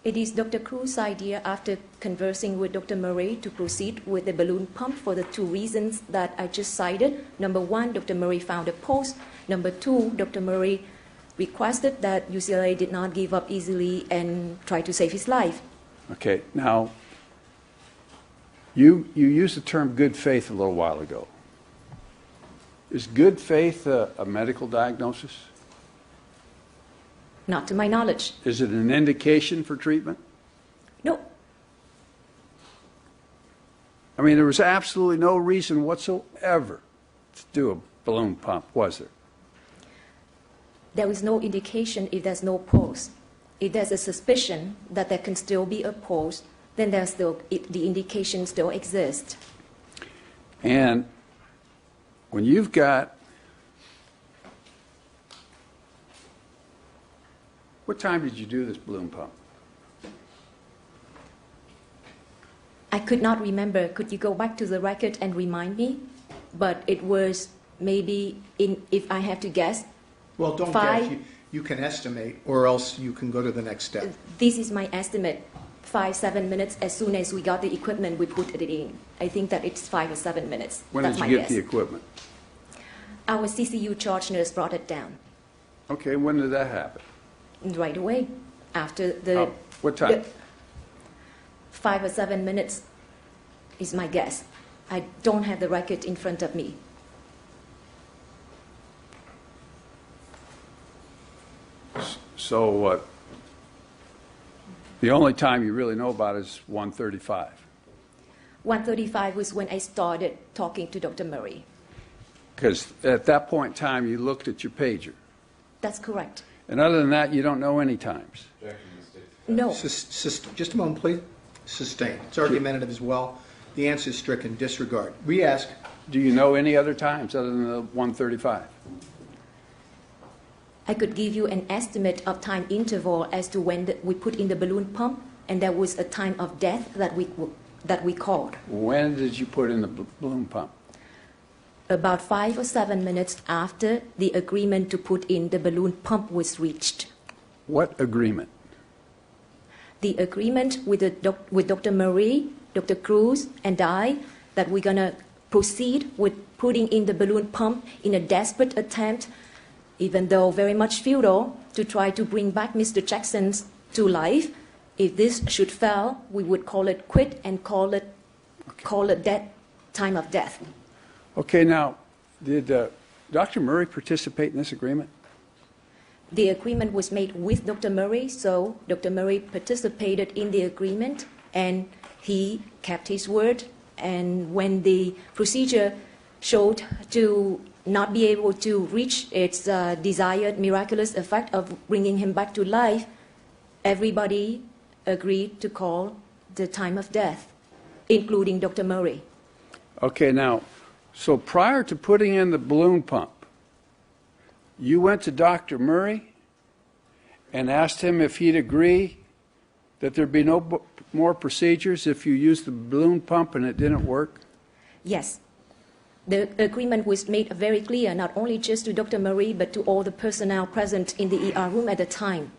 It is Dr. Cruz's idea after conversing with Dr. Murray to proceed with the balloon pump for the two reasons that I just cited. Number one, Dr. Murray found a pulse. Number two, Dr. Murray requested that UCLA did not give up easily and try to save his life. Okay, now, you used the term good faith a little while ago. Is good faith a medical diagnosis? Not to my knowledge. Is it an indication for treatment? No. I mean, there was absolutely no reason whatsoever to do a balloon pump, was there? There is no indication if there's no pulse. If there's a suspicion that there can still be a pulse, then the indication still exists. And when you've got, what time did you do this balloon pump? I could not remember. Could you go back to the record and remind me? But it was maybe, if I have to guess, Well, don't guess. You can estimate, or else you can go to the next step. This is my estimate. 5-7 minutes. As soon as we got the equipment, we put it in. I think that it's 5 or 7 minutes. When That's did you my get guess. the equipment? Our CCU charge nurse brought it down. Okay, when did that happen? Right away. After the... What time? 5 or 7 minutes is my guess. I don't have the record in front of me. So what? The only time you really know about is 1:35. 1:35 was when I started talking to Dr. Murray. Because at that point in time, you looked at your pager. That's correct. And other than that, you don't know any times. No. Just a moment, please. Sustained. It's argumentative as well. The answer is stricken. Disregard. Re-ask. Do you know any other times other than the 1:35? I could give you an estimate of time interval as to when we put in the balloon pump, and there was a time of death that we called. When did you put in the balloon pump? About 5 or 7 minutes after the agreement to put in the balloon pump was reached. What agreement? The agreement with Dr. Murray, Dr. Cruz, and I, that we're going to proceed with putting in the balloon pump in a desperate attempt, even though very much futile, to try to bring back Mr. Jackson to life. If this should fail, we would call it quit and call it time of death. Okay, now, did Dr. Murray participate in this agreement? The agreement was made with Dr. Murray, so Dr. Murray participated in the agreement, and he kept his word. And when the procedure showed to not be able to reach its desired miraculous effect of bringing him back to life, everybody agreed to call the time of death, including Dr. Murray. Okay, now, so prior to putting in the balloon pump, you went to Dr. Murray and asked him if he'd agree that there'd be no more procedures if you used the balloon pump and it didn't work? Yes. The agreement was made very clear, not only just to Dr. Murray, but to all the personnel present in the ER room at the time.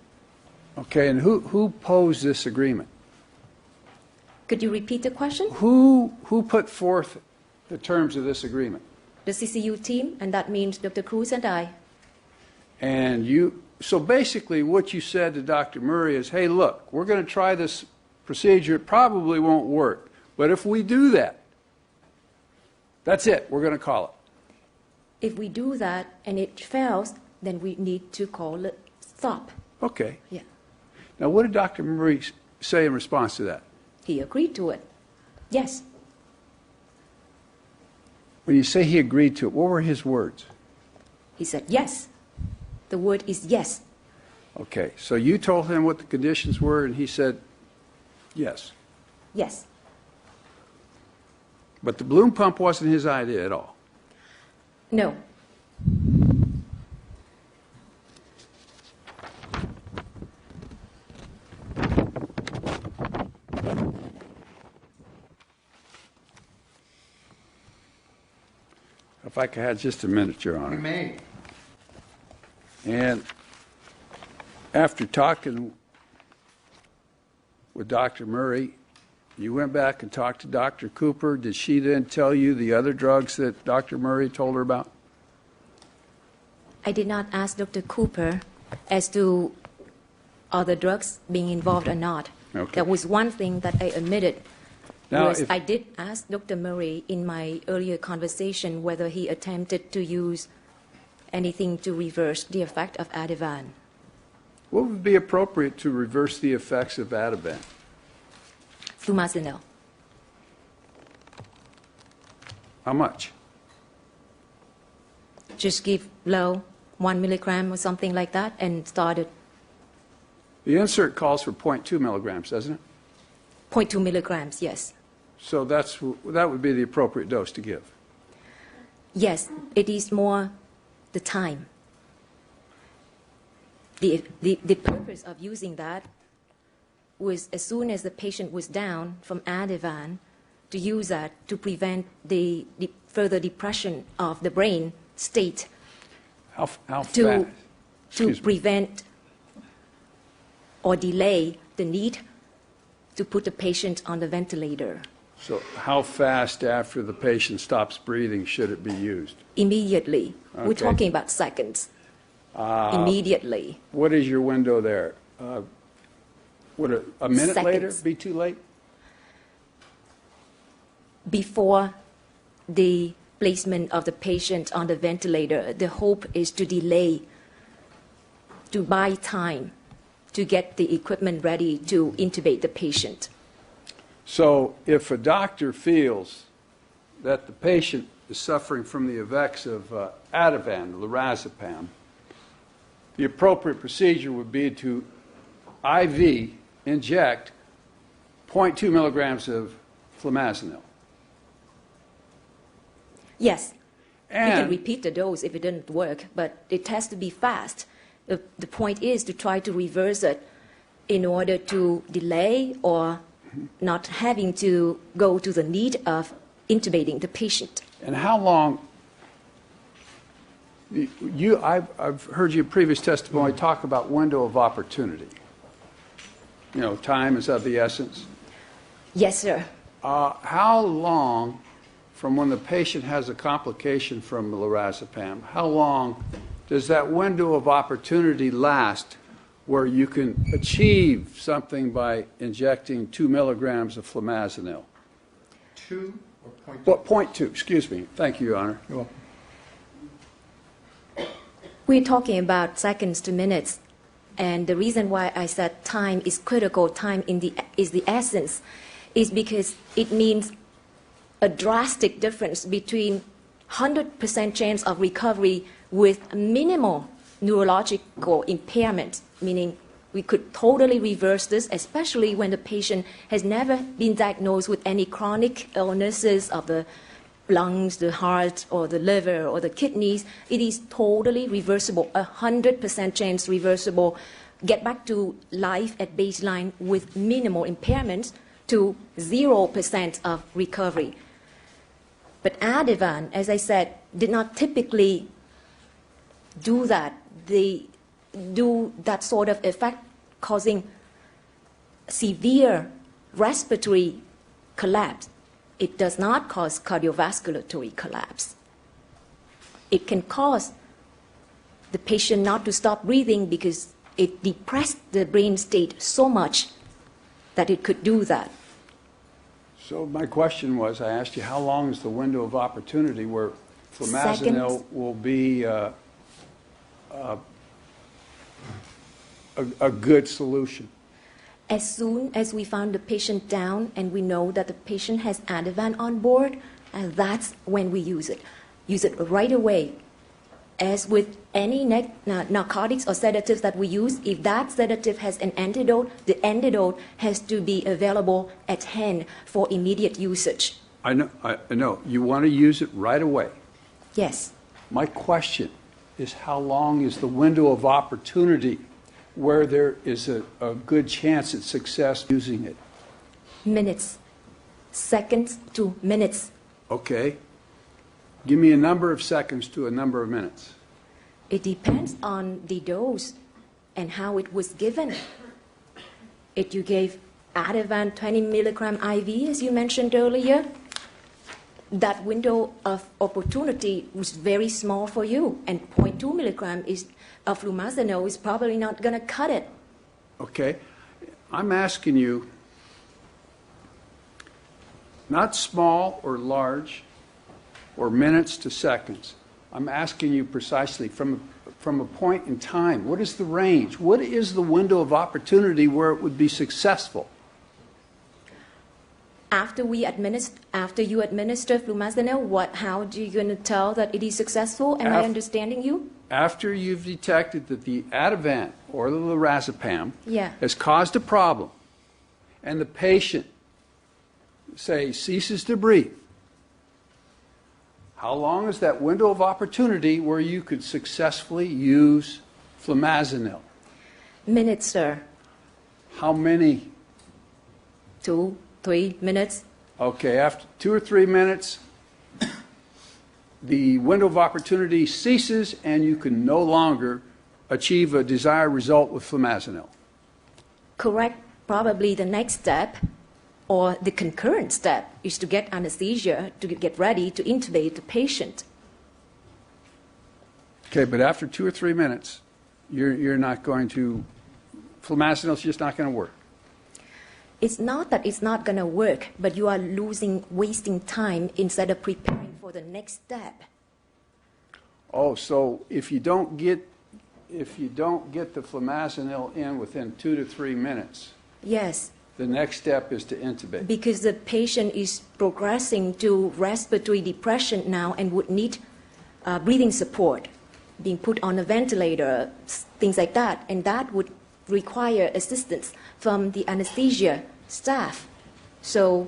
Okay, and who posed this agreement? Could you repeat the question? Who put forth the terms of this agreement? The CCU team, and that means Dr. Cruz and I. And so basically what you said to Dr. Murray is, hey, look, we're going to try this procedure. It probably won't work. But if we do that, that's it. We're going to call it. If we do that and it fails, then we need to call it stop. Okay. Yeah. Now, what did Dr. Murray say in response to that? He agreed to it. Yes. When you say he agreed to it, what were his words? He said yes. The word is yes. Okay. So you told him what the conditions were, and he said yes. Yes. But the balloon pump wasn't his idea at all. No. If I could have just a minute, Your Honor. You may. And after talking with Dr. Murray. You went back and talked to Dr. Cooper. Did she then tell you the other drugs that Dr. Murray told her about? I did not ask Dr. Cooper as to other drugs being involved or not. Okay. That was one thing that I admitted. Now, Was if- I did ask Dr. Murray in my earlier conversation whether he attempted to use anything to reverse the effect of Ativan. What would be appropriate to reverse the effects of Ativan? Flumazenil. How much? Just give low, 1 milligram or something like that, and started The insert calls for 0.2 milligrams, doesn't it? 0.2 milligrams, yes. So that would be the appropriate dose to give. Yes, it is more the time. The purpose of using that was as soon as the patient was down from Ativan, to use that to prevent the further depression of the brain state, How fast? to Excuse me. prevent or delay the need to put the patient on the ventilator. So how fast after the patient stops breathing should it be used? Immediately. We're Okay. talking about seconds. Immediately. What is your window there? Would a minute later Seconds. be too late? Before the placement of the patient on the ventilator, the hope is to delay, to buy time, to get the equipment ready to intubate the patient. So if a doctor feels that the patient is suffering from the effects of Ativan, lorazepam, the appropriate procedure would be to IV inject 0.2 milligrams of flumazenil. Yes, we can And repeat the dose if it didn't work, but it has to be fast. The point is to try to reverse it in order to delay or not having to go to the need of intubating the patient. And how long? I've heard your previous testimony talk about window of opportunity. You know, time is of the essence. Yes, sir. How long from when the patient has a complication from lorazepam, how long does that window of opportunity last where you can achieve something by injecting 2 milligrams of flumazenil? 2 or 0.2? Well, 0.2, excuse me. Thank you, Your Honor. You're welcome. We're talking about seconds to minutes, and the reason why I said time is critical, time is the essence, is because it means a drastic difference between 100% chance of recovery with minimal neurological impairment, meaning we could totally reverse this, especially when the patient has never been diagnosed with any chronic illnesses of the lungs, the heart, or the liver, or the kidneys. It is totally reversible, 100% chance reversible. Get back to life at baseline with minimal impairments to 0% of recovery. But Ativan, as I said, did not typically do that. They do that sort of effect, causing severe respiratory collapse. It does not cause cardiovascular collapse. It can cause the patient not to stop breathing because it depressed the brain state so much that it could do that. So my question was, I asked you, how long is the window of opportunity where flumazenil Seconds. will be a good solution? As soon as we found the patient down and we know that the patient has Ativan on board, and that's when we use it. Use it right away. As with any narcotics or sedatives that we use, if that sedative has an antidote, the antidote has to be available at hand for immediate usage. I know. You want to use it right away. Yes. My question is, how long is the window of opportunity where there is a good chance at success using it? Minutes. Seconds to minutes. Okay. Give me a number of seconds to a number of minutes. It depends on the dose and how it was given. If you gave Ativan 20 milligram IV, as you mentioned earlier, that window of opportunity was very small for you, and 0.2 milligram of flumazenil is probably not going to cut it. Okay. I'm asking you, not small or large or minutes to seconds. I'm asking you precisely from a point in time. What is the range? What is the window of opportunity where it would be successful? After you administer flumazenil, how do you going to tell that it is successful? Am I understanding you? After you've detected that the Ativan or the lorazepam Yeah. has caused a problem, and the patient, say, ceases to breathe, how long is that window of opportunity where you could successfully use flumazenil? Minutes, sir. How many? 2, 3 minutes. Okay, after 2 or 3 minutes, the window of opportunity ceases and you can no longer achieve a desired result with flumazenil. Correct. Probably the next step or the concurrent step is to get anesthesia, to get ready to intubate the patient. Okay, but after 2 or 3 minutes, you're not going to, flumazenil is just not going to work. It's not that it's not going to work, but you are wasting time instead of preparing for the next step. Oh, so if you don't get the flumazenil in within 2 to 3 minutes, Yes, the next step is to intubate. because the patient is progressing to respiratory depression now and would need breathing support, being put on a ventilator, things like that, and that would require assistance from the anesthesia staff. So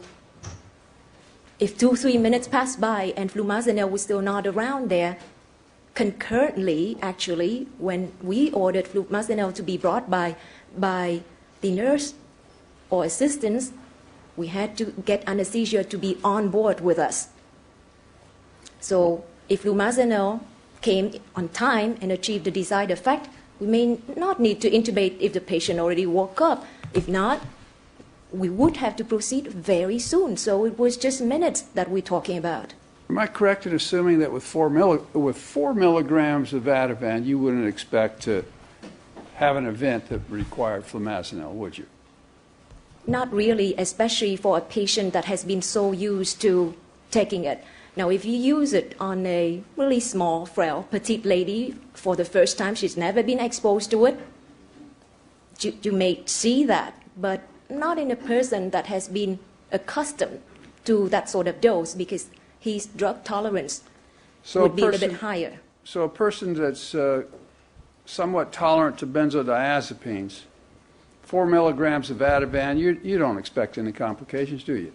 if 2-3 minutes pass by and flumazenil was still not around there, concurrently, actually, when we ordered flumazenil to be brought by the nurse or assistants, we had to get anesthesia to be on board with us. So if flumazenil came on time and achieved the desired effect, we may not need to intubate if the patient already woke up. If not, we would have to proceed very soon. So it was just minutes that we're talking about. Am I correct in assuming that with 4 milligrams of Ativan, you wouldn't expect to have an event that required flumazenil, would you? Not really, especially for a patient that has been so used to taking it. Now, if you use it on a really small, frail, petite lady for the first time, she's never been exposed to it, you may see that, but not in a person that has been accustomed to that sort of dose, because his drug tolerance would be a little bit higher. So a person that's somewhat tolerant to benzodiazepines, 4 milligrams of Ativan, you don't expect any complications, do you?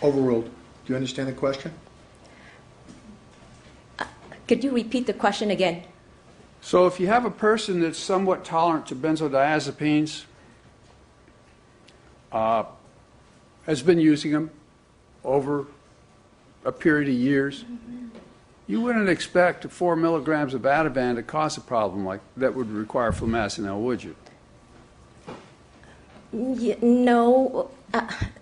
Overruled. Do you understand the question? Could you repeat the question again? So if you have a person that's somewhat tolerant to benzodiazepines, has been using them over a period of years, you wouldn't expect 4 milligrams of Ativan to cause a problem like that would require flumazenil, would you? No.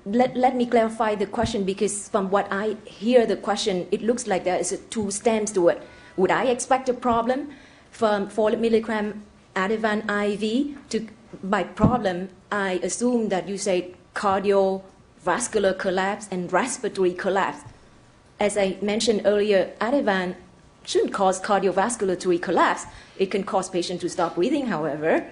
Let me clarify the question, because from what I hear the question, it looks like there is 2 stems to it. Would I expect a problem from 4 milligram Ativan IV? By problem, I assume that you say cardiovascular collapse and respiratory collapse. As I mentioned earlier, Ativan shouldn't cause cardiovascular collapse. It can cause patients to stop breathing, however,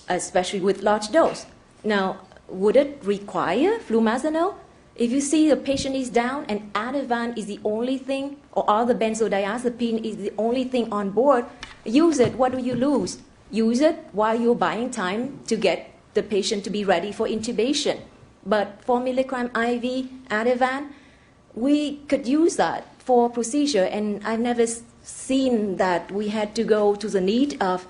especially with large dose. Now, would it require flumazenil? If you see the patient is down and Ativan is the only thing, or other benzodiazepine is the only thing on board, use it. What do you lose? Use it while you're buying time to get the patient to be ready for intubation. But 4 milligram IV Ativan, we could use that for procedure, and I've never seen that we had to go to the need of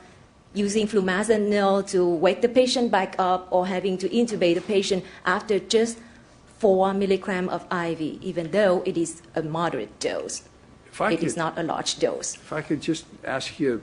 using flumazenil to wake the patient back up or having to intubate the patient after just 4 milligram of IV, even though it is a moderate dose. It is not a large dose. If I could just ask you